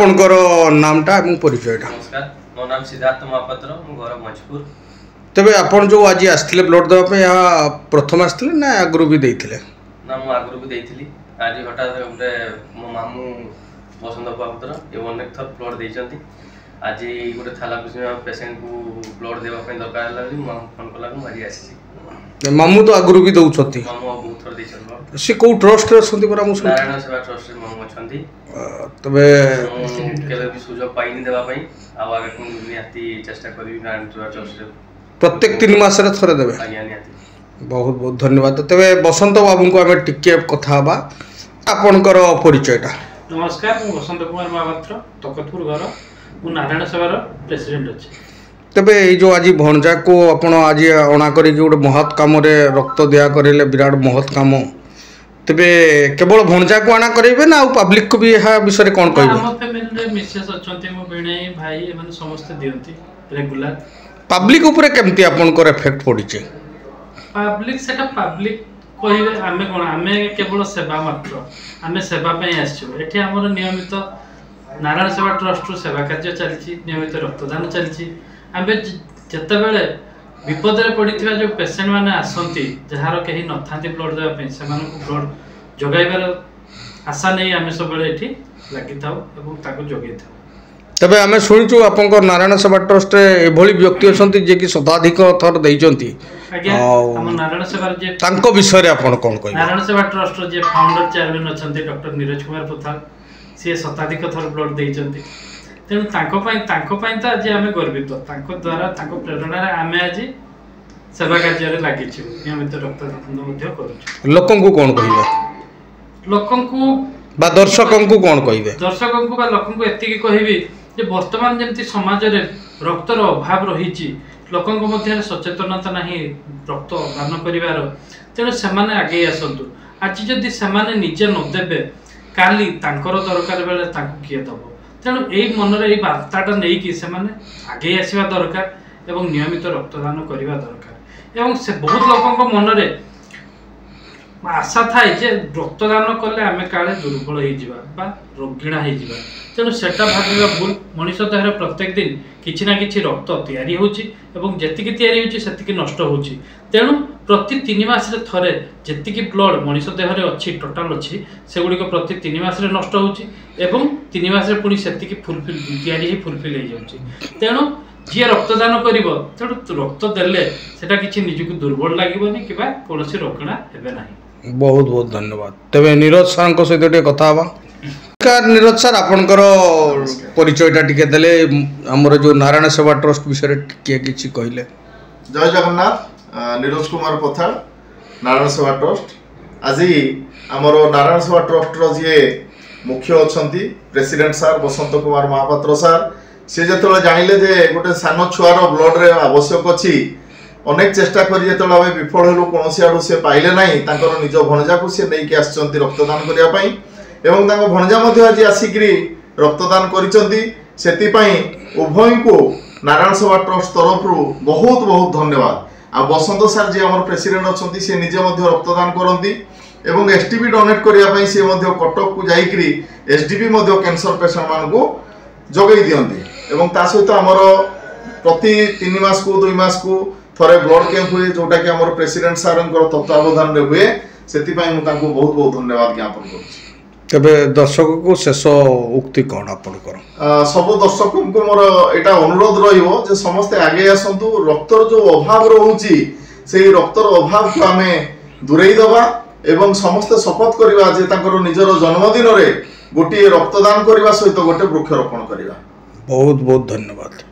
आपनकर नामटा एवं परिचयटा? नमस्कार, मो नाम सिद्धार्थ महापात्र, मो घर मजपुर। तबे आपण जो आज आस्थिले ब्लड देवा पे या प्रथम आस्थिले ना आगरु भी देइथिले? ना मो आगरु भी देइथिली। आज हठात गोटे मो मामू बसंत महापात्र ए अनेक थर ब्लड देइचंती। आज गोटे थैलासेमिया पेशेंट को ब्लड देवा पे दरकार हला मो फोन कला को मारी आसी। मामू तो आगरु भी दउछती? मामू बहुत थर देइछन ब्लड। से को ट्रस्ट रे संति परा मु सुन नारायण सेवा ट्रस्ट रे मामू अछंती। तबे केले भी सुजोग पाइनी देवा पई आ आगे को नियाती चेष्टा करी नारायण सेवा ट्रस्ट रे प्रत्येक 3 मास रे थरे देबे। आज्ञा नियाती। बहुत बहुत धन्यवाद। तबे बसंत बाबू को हमें टिके कथा बा आपनकर परिचयटा? नमस्कार, मु बसंत कुमार महापात्र, तकतपुर घर, मु नारायण सेवार प्रेसिडेंट अछि। तबे ये जो आज भणजा को आपण आज अणा करी गोटे महत् काम रे रक्त दिया करेले विराट महत् काम। तबे केवल भणजा को अणा करेबे ना पब्लिक को भी यह विषय रे कोन कहबे? हम फैमिली रे मिसेस अछंती, मो बेणे भाई एमन समस्त दियंती रेगुलर। पब्लिक ऊपर केमती आपनकर इफेक्ट पड़ी छे? पब्लिक सेटा पब्लिक कहिबे आमे कोन आमे केवल सेवा मात्र, आमे सेवा पे आछियो। एठी हमर नियमित नारायण सेवा ट्रस्ट सेवा कार्य चलछि, नियमित रक्तदान चलछि। आमे जते बेले विपद रे पड़िथिबा जो पेशेंट माने आसंती जहार कहीं नथांती ब्लड देवा पे सेमान को ब्लड जोगाइबार आशा नै आमे सब बेले एठी लागि थाउ एवं ताको जोगै थाउ। तबे आमे सुनिचु आपनकर नारायण सेवा ट्रस्ट रे एभली व्यक्ति अछंती जे कि शताधिक थर दैचंती। आज्ञा हम नारायण सेवा जे तांको विषय रे आपण कोन कहबे? नारायण सेवा ट्रस्ट जे फाउंडर चेयरमैन अछंती डॉक्टर नीरज कुमार पुथाल, से शताधिक थर ब्लड दैचंती। तेणु तांको पई त आज आमे गर्वित, तांको द्वारा तांको प्रेरणा रे आमे आज सेवा कार्य रे लागि छु, नियमित रक्तदान मध्ये करू। लोकन को कोन कहबे? लोकन को बा दर्शकन को कोन कहबे? दर्शकन को बा लोकन को एति की कहबी जे वर्तमान जेमती समाज रे रक्तर अभाव रहिछि, लोकन को मध्ये सचेतनता नाही रक्त दान करिवार। तेणु सेमाने आगे आसंतु। आज जदि सेमाने निजे न देबे काली तांकर दरकार बेले तांको किए दबो। तेणु एई मन रे एई वार्ताटा नै कि सेमाने आगे आसीबा दरकार एवं नियमित रक्तदान करिवा दरकार। एवं से बहुत लोकन को मन रे आशा थाए जे रक्तदान कले आमे काले दुर्बल हो जिबा बा रोगिणा हो जिबा। तेणु सेटा भाबिबा भूल। मनुष्य देहरे प्रत्येक दिन किछि ना किछि रक्त तैयारी होछि एवं जेतिकी तैयारी होछि सेतिकी नष्ट होछि। तेणु प्रति 3 मास रे थरे जेतिकी ब्लड मनुष्य देहरे अछि टोटल अछि सेगुडी को प्रति 3 मास रे नष्ट होछि एवं 3 मास रे पुनी सेतिकी फुलफिल तैयारी ही फुलफिल हो जाउछि। तेणु जे रक्तदान करिवो तेणु रक्त देले सेटा किछि निजुक दुर्बल लागिबोनी किबा कोनोसी रोगिणा हेबे नाही। बहुत बहुत धन्यवाद। तबे नीरज सर को सहित टे कथा हवा। नमस्कार नीरज सर, आपनकर परिचयटा टिके देले हमर जो नारायण सेवा ट्रस्ट विषय टिके किछि कहिले? जय जगन्नाथ, नीरज कुमार पथाड़, नारायण सेवा ट्रस्ट। आज आमर नारायण सेवा ट्रस्ट रो जे मुख्य अछंती president sir Basant Kumar Mahapatra sir, से जतले जानिले जे गोटे सान छुआर ब्लड रे आवश्यक अछि, अनेक चेष्टा करी जतले आमे विफल हेलु कोनोसी आडू से पाइले नाही, तांकर निज भणजा को से नै के आछंती रक्तदान करिया पई एवं तांको भणजा मध्ये आज आसिकरी रक्तदान करिसंती। सेति पई उभय को नारायण सेवा ट्रस्ट तरफ रु बहुत बहुत धन्यवाद। आ बसंत सर जे हमर प्रेसिडेंट अछंती से निजे मध्ये रक्तदान करंती एवं एसटीबी डोनेट करिया पई से मध्ये कटक को जाईकरी एसडीबी मध्ये कैंसर पेशेंट मान को जोगै दियंती एवं ता सहित हमर प्रति 3 मास को 2 मास को थरे ब्लड कैंप हुए जोटा कि हमर प्रेसिडेंट सरंकर तत्वावधान रे हुए। सेति पई मु तांको बहुत बहुत धन्यवाद ज्ञापन करूछी। तबे दर्शक को शेष उक्ति कोन आपनकर? सब दर्शक को मोर एटा अनुरोध रहिबो जे समस्त आगे आसंतु। रक्तर जो अभाव रहउची सेही रक्तर अभाव को आमे दुरेई दबा एवं समस्त शपथ करिवा जे तांकर निजर जन्मदिन रे गोटे रक्तदान करिवा सहित गोटे वृक्षरोपण करिवा। बहुत बहुत धन्यवाद।